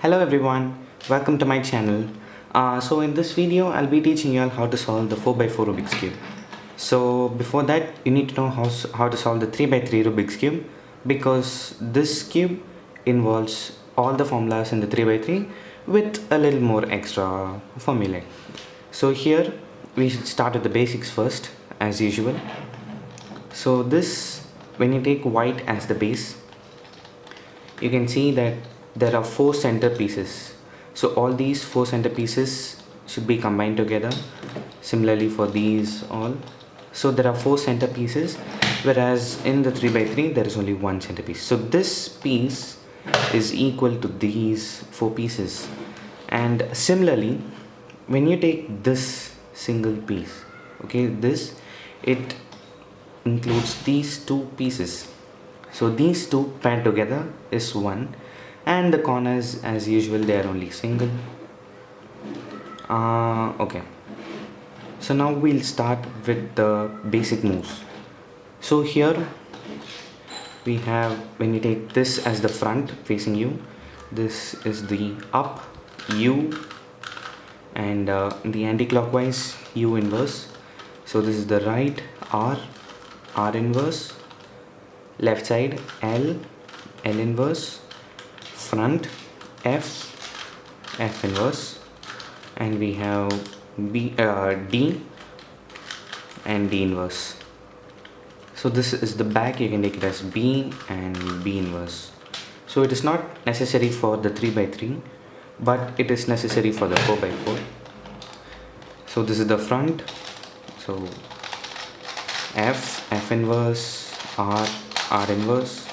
Hello everyone, welcome to my channel. So in this video I'll be teaching you all how to solve the 4x4 Rubik's Cube. So before that you need to know how to solve the 3x3 Rubik's Cube, because this cube involves all the formulas in the 3x3 with a little more extra formulae. So here we should start with the basics first, as usual. So this, when you take white as the base, you can see that there are four center pieces. So all these four center pieces should be combined together. Similarly for these all. So there are four center pieces, whereas in the 3x3 there is only one center piece. So this piece is equal to these four pieces. And similarly, when you take this single piece, okay, this, it includes these two pieces. So these two paired together is one, and the corners as usual they are only single. Okay, so now we'll start with the basic moves. So here we have, when you take this as the front facing you, this is the up U, and the anti-clockwise U inverse. So this is the right R inverse, left side L inverse, front F inverse, and we have D and D inverse. So this is the back, you can take it as B and B inverse. So it is not necessary for the 3x3, but it is necessary for the 4x4. So this is the front, so F inverse, R inverse,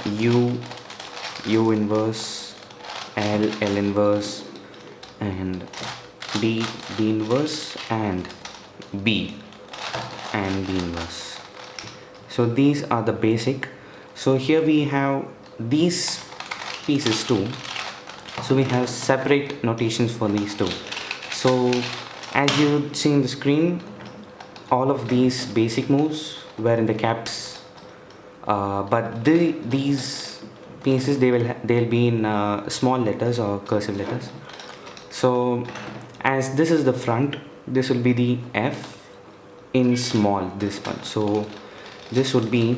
U inverse, L inverse, and D inverse, and B inverse. So these are the basic. So here we have these pieces too. So we have separate notations for these two. So as you see in the screen, all of these basic moves were in the caps, but these pieces they'll be in small letters or cursive letters. So as this is the front, this will be the F in small, this one. So this would be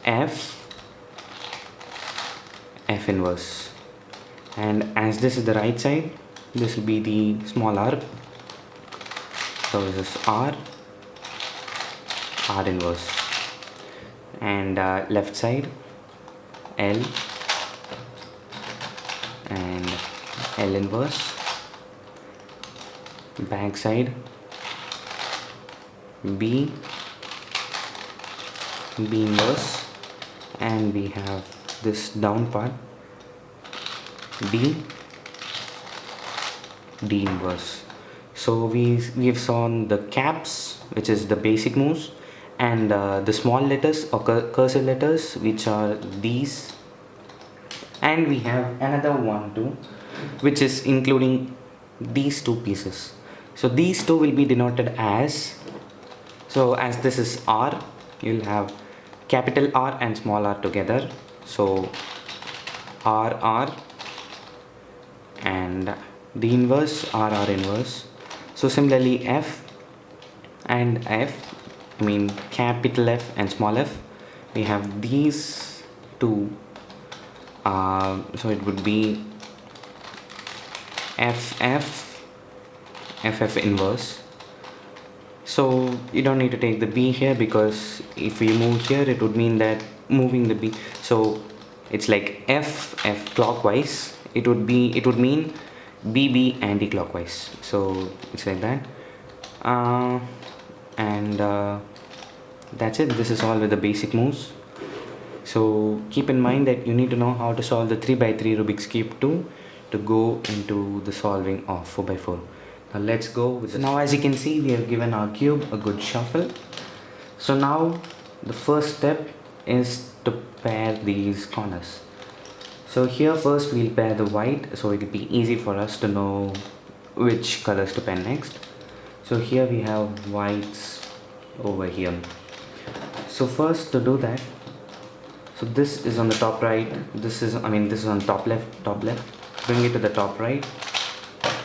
F inverse, and as this is the right side, this will be the small r. So this is R inverse, and left side L and L inverse, back side B inverse, and we have this down part D inverse. So we've shown the caps, which is the basic moves, and the small letters or cursive letters, which are these, and we have another one too, which is including these two pieces. So these two will be denoted as, so as this is R, you'll have capital R and small r together, so R, and the inverse R inverse. So similarly F and F, I mean capital F and small f, we have these two, so it would be FF inverse. So you don't need to take the B here, because if we move here it would mean that moving the B, so it's like F clockwise, it would mean BB anti-clockwise. So it's like that, and that's it. This is all with the basic moves. So keep in mind that you need to know how to solve the 3x3 Rubik's Cube too, to go into the solving of 4x4. Now let's go with this. Now as you can see, we have given our cube a good shuffle. So now the first step is to pair these corners. So here first we'll pair the white, so it will be easy for us to know which colors to pair next. So here we have whites over here. So first, to do that, So this is on the top right, this is on top left. Bring it to the top right.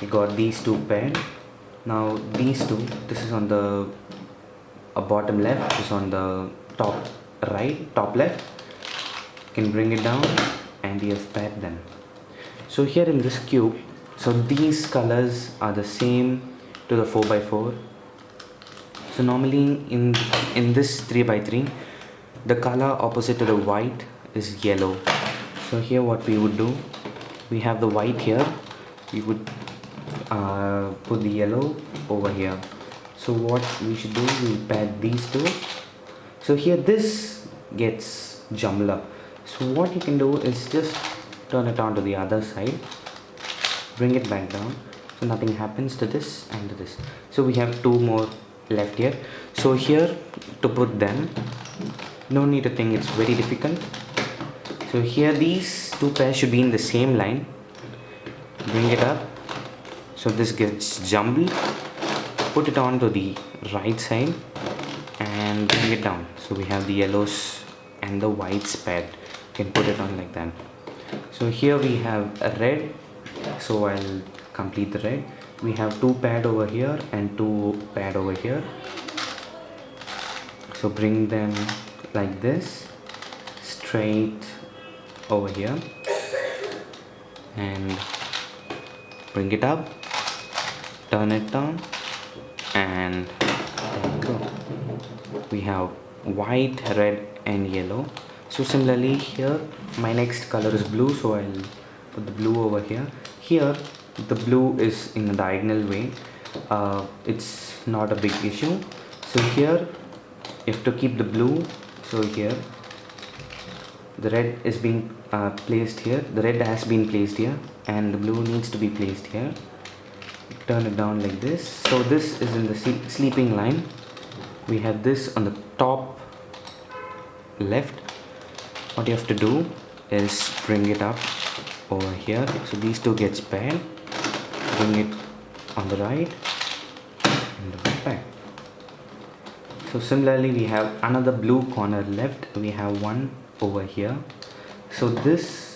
We got these two paired. Now these two, this is on the bottom left, this is on the top right, top left. You can bring it down and you have paired them. So here in this cube, so these colors are the same to the 4x4. So normally in this 3x3, the color opposite to the white is yellow. So here what we would do, we have the white here, we would put the yellow over here. So what we should do, we pair these two. So here this gets jumbled up. So what you can do is just turn it on to the other side, bring it back down, so nothing happens to this and to this. So we have two more left here. So here to put them, no need to think it's very difficult. So here these two pairs should be in the same line. Bring it up, so this gets jumbled. Put it on to the right side and bring it down. So we have the yellows and the whites paired. You can put it on like that. So here we have a red, so I'll complete the red. We have two paired over here and two paired over here. So bring them like this, straight over here, and bring it up, turn it down, and there you go. We have white, red and yellow. So similarly here my next color is blue, so I'll put the blue over here. Here the blue is in a diagonal way. It's not a big issue. So here you have to keep the blue. So here the red is being placed here, the red has been placed here, and the blue needs to be placed here. Turn it down like this. So this is in the sleeping line. We have this on the top left. What you have to do is bring it up over here, so these two gets paired. Bring it on the right and the back. So similarly we have another blue corner left. We have one over here. So this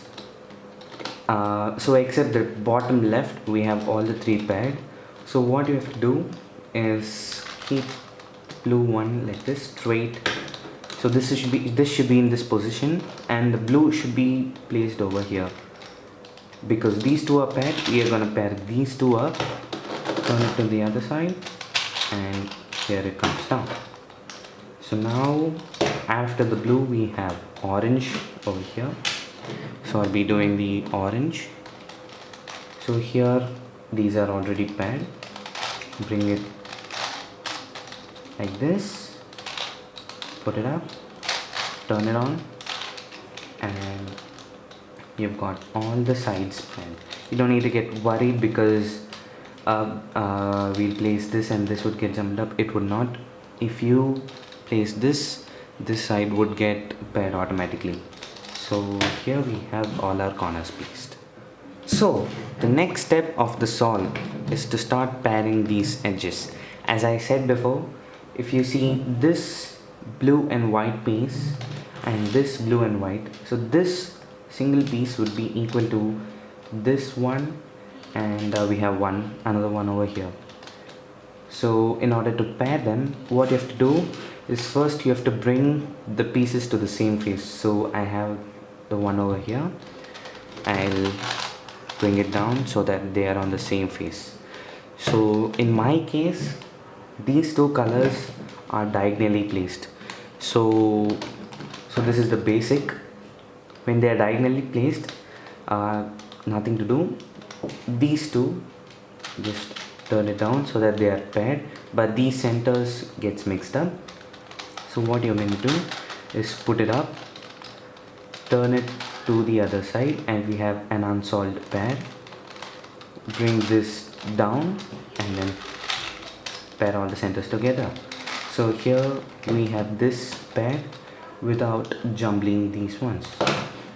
so except the bottom left, we have all the three paired. So what you have to do is keep blue one like this straight. So this should be in this position, and the blue should be placed over here. Because these two are paired, we are going to pair these two up, turn it to the other side, and here it comes down. So now after the blue we have orange over here. So I'll be doing the orange. So here these are already paired. Bring it like this, put it up, turn it on, and you've got all the sides paired. You don't need to get worried because we'll place this and this would get jumbled up. It would not. If you place this side would get paired automatically. So here we have all our corners placed. So the next step of the solve is to start pairing these edges. As I said before, if you see this blue and white piece and this blue and white, so this single piece would be equal to this one, and we have another one over here. So in order to pair them, what you have to do is first you have to bring the pieces to the same face. So I have the one over here. I'll bring it down so that they are on the same face. So in my case, these two colors are diagonally placed. So this is the basic. When they are diagonally placed, nothing to do. These two, just turn it down so that they are paired, but these centers gets mixed up. So what you're going to do is put it up, turn it to the other side, and we have an unsolved pair. Bring this down and then pair all the centers together. So here we have this pair without jumbling these ones.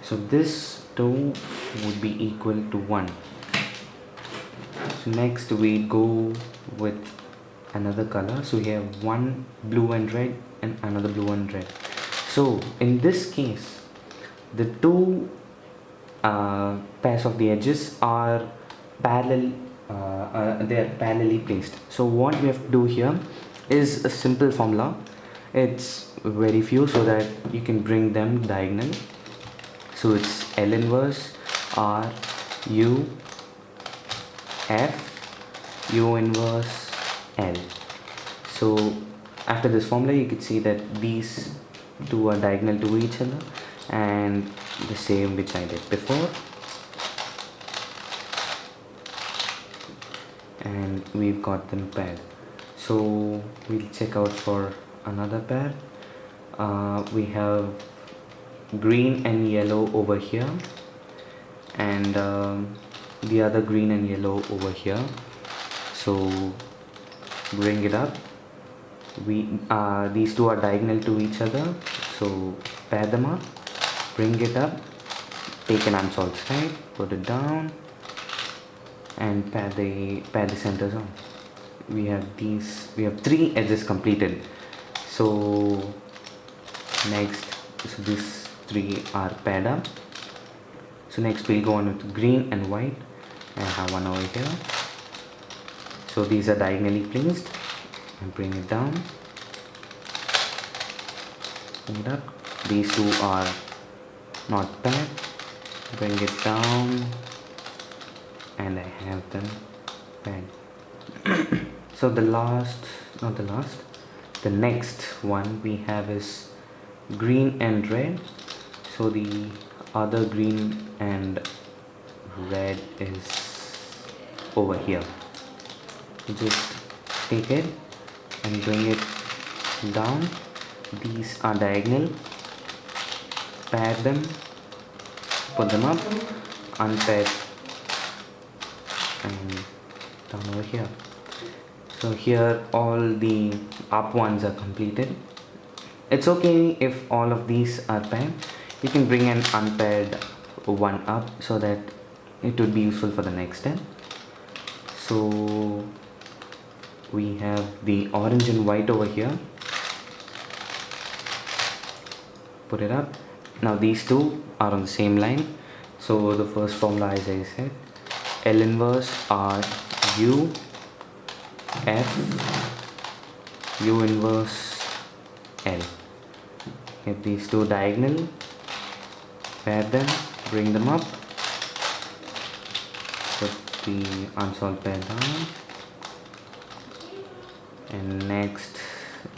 So this 2 would be equal to 1. So next we go with another color. So we have one blue and red and another blue and red. So in this case, the two pairs of the edges are parallel, they are parallelly placed. So what we have to do here is a simple formula. It's very few so that you can bring them diagonal. So it's L inverse R U F U inverse L. So after this formula you can see that these two are diagonal to each other, and the same which I did before, and we've got them paired. So we'll check out for another pair. We have green and yellow over here, and the other green and yellow over here. So bring it up. These two are diagonal to each other, so pair them up, bring it up, take an unsolved side, put it down, and pair the centers on. We have three edges completed. So next, so these three are paired up. So next we'll go on with green and white. I have one over here. So these are diagonally placed, and bring it down, bring it up. These two are not paired, bring it down, and I have them paired. So the next one we have is green and red. So the other green and red is over here. Just take it and bring it down. These are diagonal, pair them, put them up, unpair, and down over here. So here all the up ones are completed. It's okay if all of these are paired. You can bring an unpaired one up so that it would be useful for the next step. So we have the orange and white over here. Put it up. Now these two are on the same line. So the first formula, as I said, L inverse R U F U inverse L. Get these two diagonal, pair them, bring them up, put the unsolved pair down, and next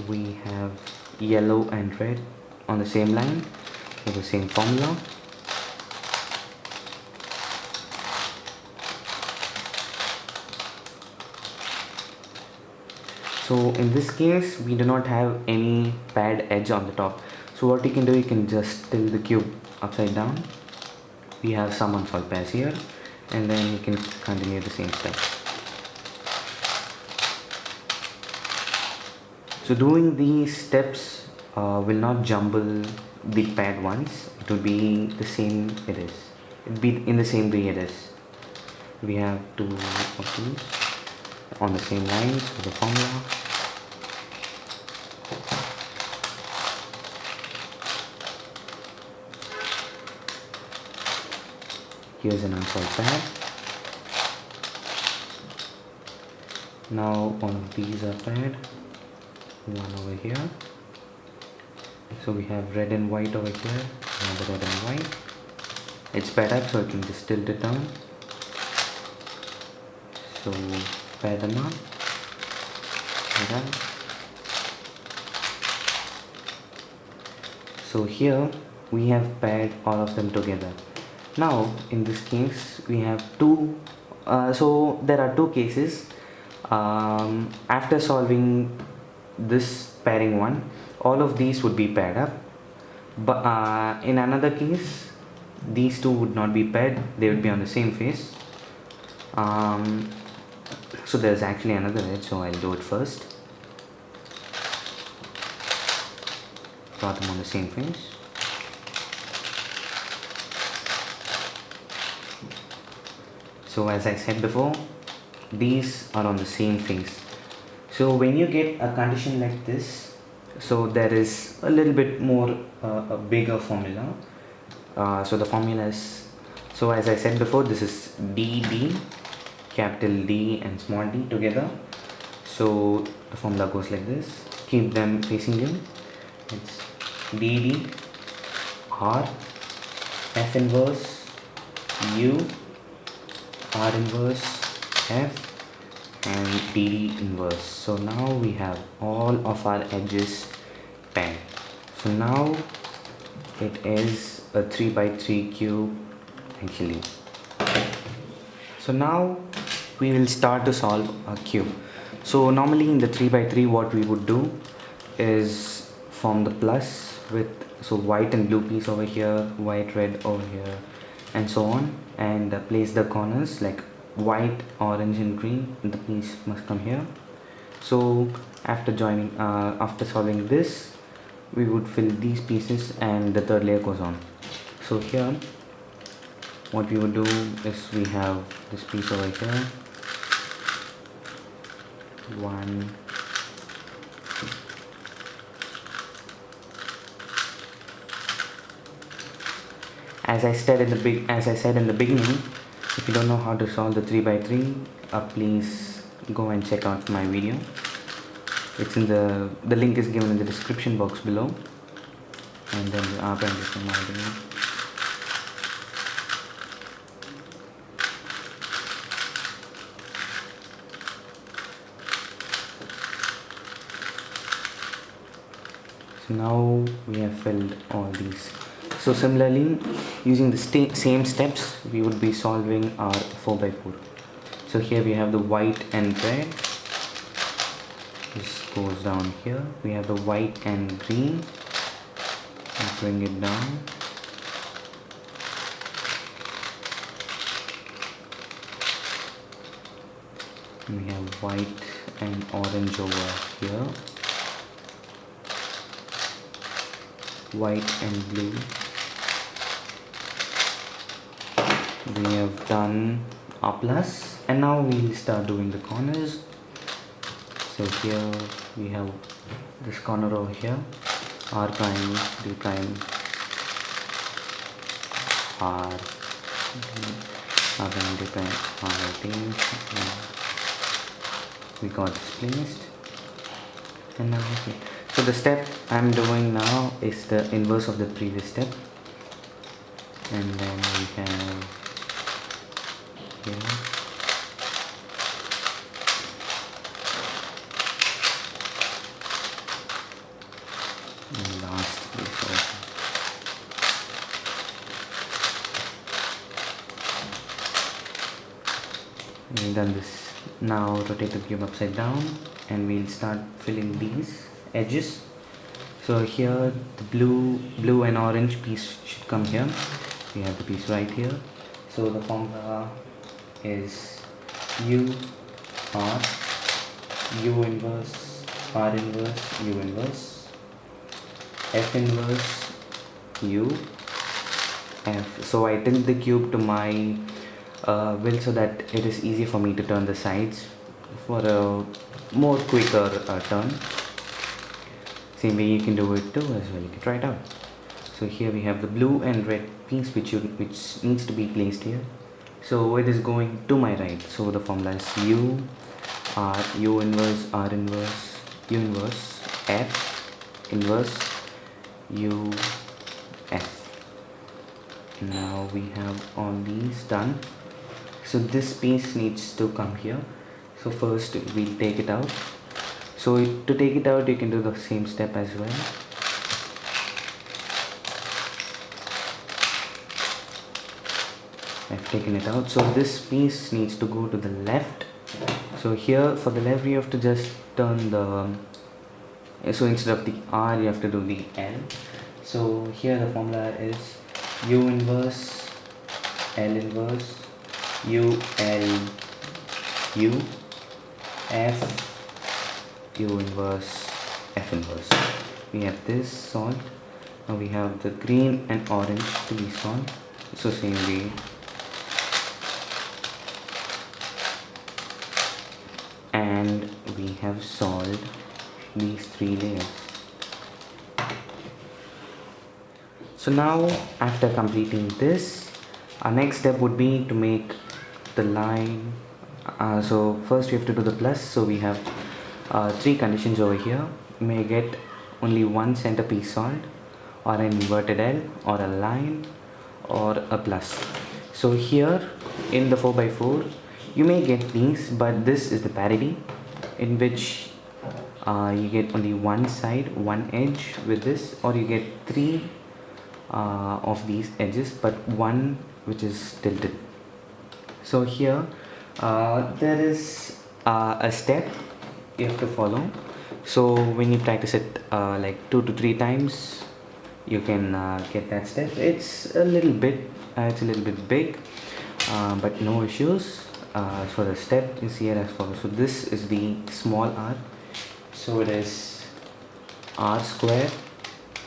we have yellow and red on the same line with the same formula. So in this case we do not have any paired edge on the top. So what you can do, you can just tilt the cube upside down. We have some unsolved pairs here, and then you can continue the same step. So doing these steps will not jumble the paired ones. It will be the same it is. It will be in the same way it is. We have two of these on the same lines with the formula. Here's an unsolved pair. Now one of these are paired. One over here. So we have red and white over here. Another red and white. It's paired up, so I can just tilt it down. So pair them up. Like that. So here we have paired all of them together. Now in this case we have two, so there are two cases. After solving this pairing one, all of these would be paired up, but in another case these two would not be paired, they would be on the same face. So there's actually another edge, so I'll do it first. Draw them on the same face. So as I said before, these are on the same face. So when you get a condition like this, so there is a little bit more a bigger formula. So the formula is, so as I said before, this is DD, capital D and small d together. So the formula goes like this. Keep them facing you. It's DD R F inverse U R inverse F and DD inverse. So now we have all of our edges paired. So now it is a 3 by 3 cube actually. So now we will start to solve a cube. So normally in the 3 by 3 what we would do is form the plus with, so white and blue piece over here, white red over here and so on, and place the corners like white, orange and green. The piece must come here. So after solving this, we would fill these pieces and the third layer goes on. So here what we would do is we have this piece over here, one, as I said in the beginning, if you don't know how to solve the 3 by 3, please go and check out my video. It's in the link is given in the description box below, and then the apprentice model. So now we have filled all these. So similarly, using the same steps, we would be solving our 4 by 4. So here we have the white and red. This goes down here. We have the white and green. And bring it down. We have white and orange over here. White and blue. We have done our plus, and now we'll start doing the corners. So here we have this corner over here, R prime, D prime, R, R prime, D prime, R, D. We got this placed, and now okay. So the step I'm doing now is the inverse of the previous step, and then we have here and last piece also. We've done this. Now rotate the cube upside down and we'll start filling these edges. So here the blue and orange piece should come here. We have the piece right here. So the formula is U R U inverse R inverse U inverse F inverse U F. So I tilt the cube to my will so that it is easy for me to turn the sides for a more quicker turn. Same way you can do it too as well. You can try it out. So here we have the blue and red piece which needs to be placed here. So it is going to my right. So the formula is U R U inverse R inverse U inverse F inverse U F. Now we have all these done. So this piece needs to come here. So first we'll take it out. So to take it out, you can do the same step as well. I've taken it out. So this piece needs to go to the left. So here for the left, you have to just turn the, so instead of the R, you have to do the L. So here the formula is U inverse L inverse U L U F U inverse F inverse. We have this solved. Now we have the green and orange to be solved. So same way. And we have solved these three layers. So now after completing this, our next step would be to make the line. So first we have to do the plus. So we have three conditions over here. You may get only one centerpiece solved, or an inverted L, or a line, or a plus. So here in the 4x4 you may get these, but this is the parity in which you get only one side, one edge with this, or you get three of these edges but one which is tilted. So here there is a step you have to follow. So when you practice it like 2 to 3 times, you can get that step. It's a little bit big, but no issues. So the step is here as follows. So this is the small r, so it is r square,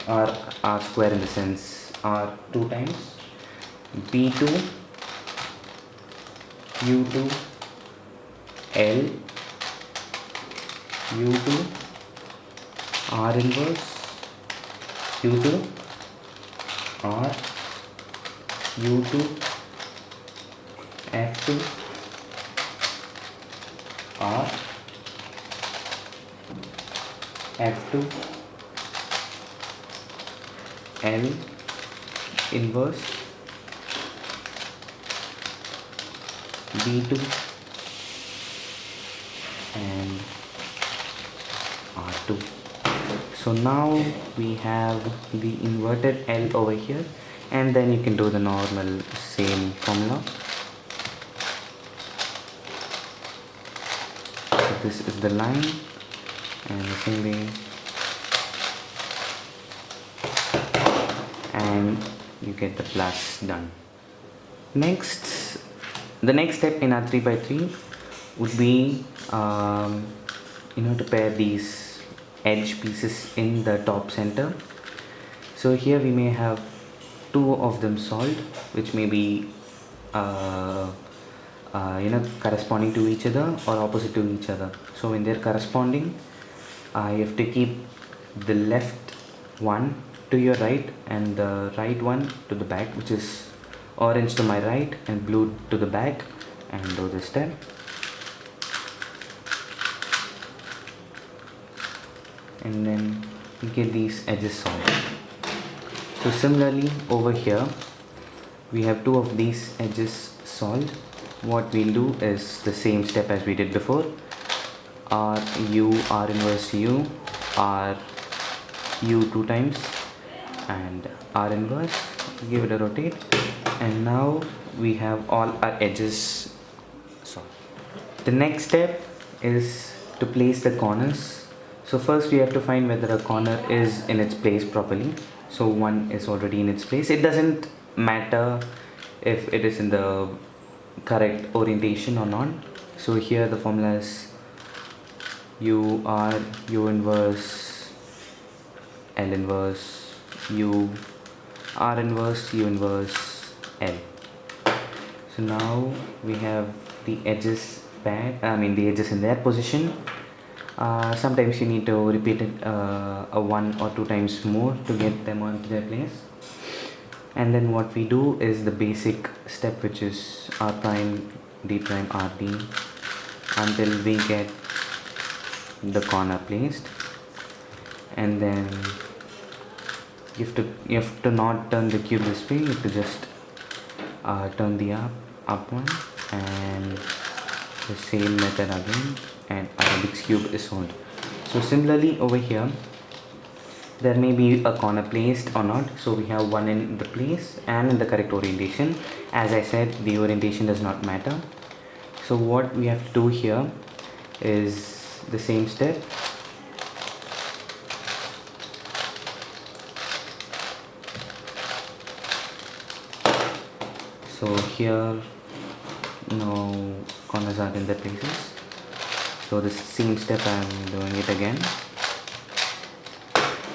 or r square in the sense r 2 times b2 u2 l u2 r inverse u2 r u2 f2 r f2 L inverse B2 and R2. So now we have the inverted L over here, and then you can do the normal same formula. So this is the line, and the same way, and you get the plus done. Next, the next step in our 3x3 would be to pair these edge pieces in the top center. So here we may have two of them solved, which may be corresponding to each other or opposite to each other. So when they're corresponding, you have to keep the left one to your right and the right one to the back, which is orange to my right and blue to the back, and do this step. And then you get these edges solved. So similarly over here we have two of these edges solved. What we'll do is the same step as we did before. R inverse u, R u 2 times, and R inverse, give it a rotate, and now we have all our edges solved. The next step is to place the corners. So first we have to find whether a corner is in its place properly. So one is already in its place. It doesn't matter if it is in the correct orientation or not. So here the formula is u inverse L inverse u, R inverse u inverse L. So now we have the edges back, the edges in their position. Sometimes you need to repeat it a 1 or 2 times more to get them onto their place. And then what we do is the basic step, which is R prime D prime RD, until we get the corner placed. And then you have to not turn the cube this way. You have to just turn the up one, and the same method again, and our Rubik's cube is solved. So similarly over here there may be a corner placed or not. So we have one in the place and in the correct orientation. As I said, the orientation does not matter. So what we have to do here is the same step. So here no corners are in their places. So the same step I am doing it again,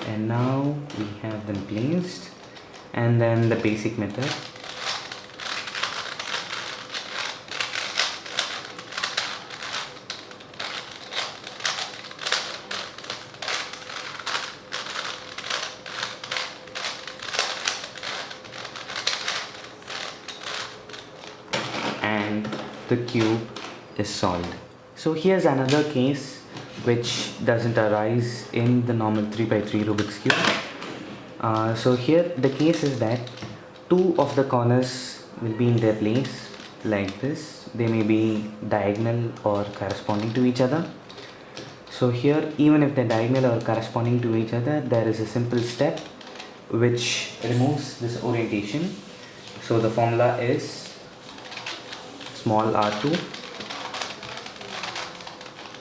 and now we have them placed. And then the basic method. the cube is solved. So here's another case which doesn't arise in the normal 3x3 Rubik's cube. So here the case is that two of the corners will be in their place like this. They may be diagonal or corresponding to each other. So here, even if they're diagonal or corresponding to each other, there is a simple step which removes this orientation. So the formula is small r2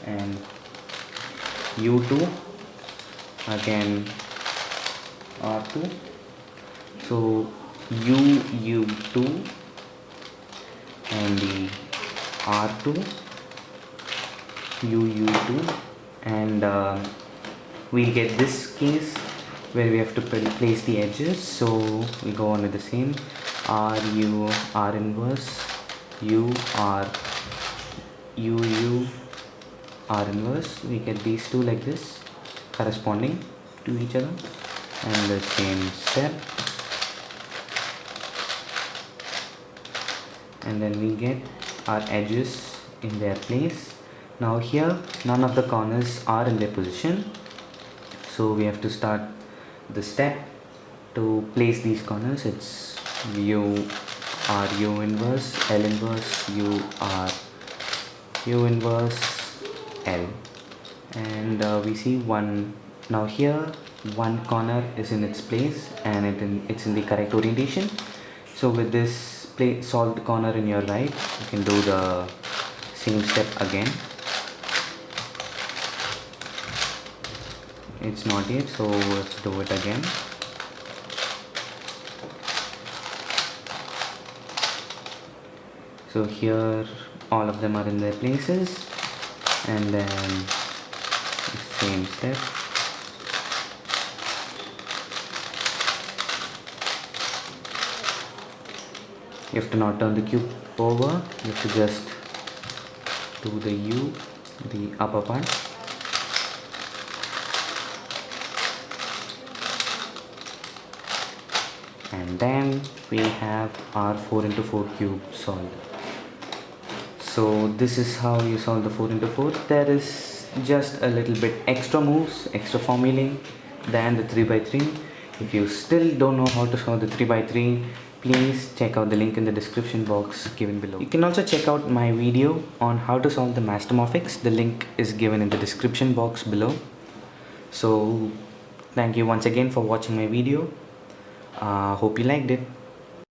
and u2 again r2. So u2 and the r2 u2, and we get this case where we have to place the edges. So we go on with the same r u r inverse u r u u r inverse. We get these two like this corresponding to each other, and the same step, and then we get our edges in their place. Now here none of the corners are in their position, so we have to start the step to place these corners. It's u r u inverse l inverse u r u inverse l, and we see one. Now here one corner is in its place and it's in the correct orientation. So with this solve the corner in your right, you can do the same step again. It's not yet, so let's do it again. So here all of them are in their places, and then the same step. You have to not turn the cube over, you have to just do the U, the upper part. And then we have our 4x4 cube solved. So this is how you solve the 4x4. There is just a little bit extra moves, extra formulae than the 3x3. If you still don't know how to solve the 3x3, please check out the link in the description box given below. You can also check out my video on how to solve the mastermorphix. The link is given in the description box below. So thank you once again for watching my video. Hope you liked it.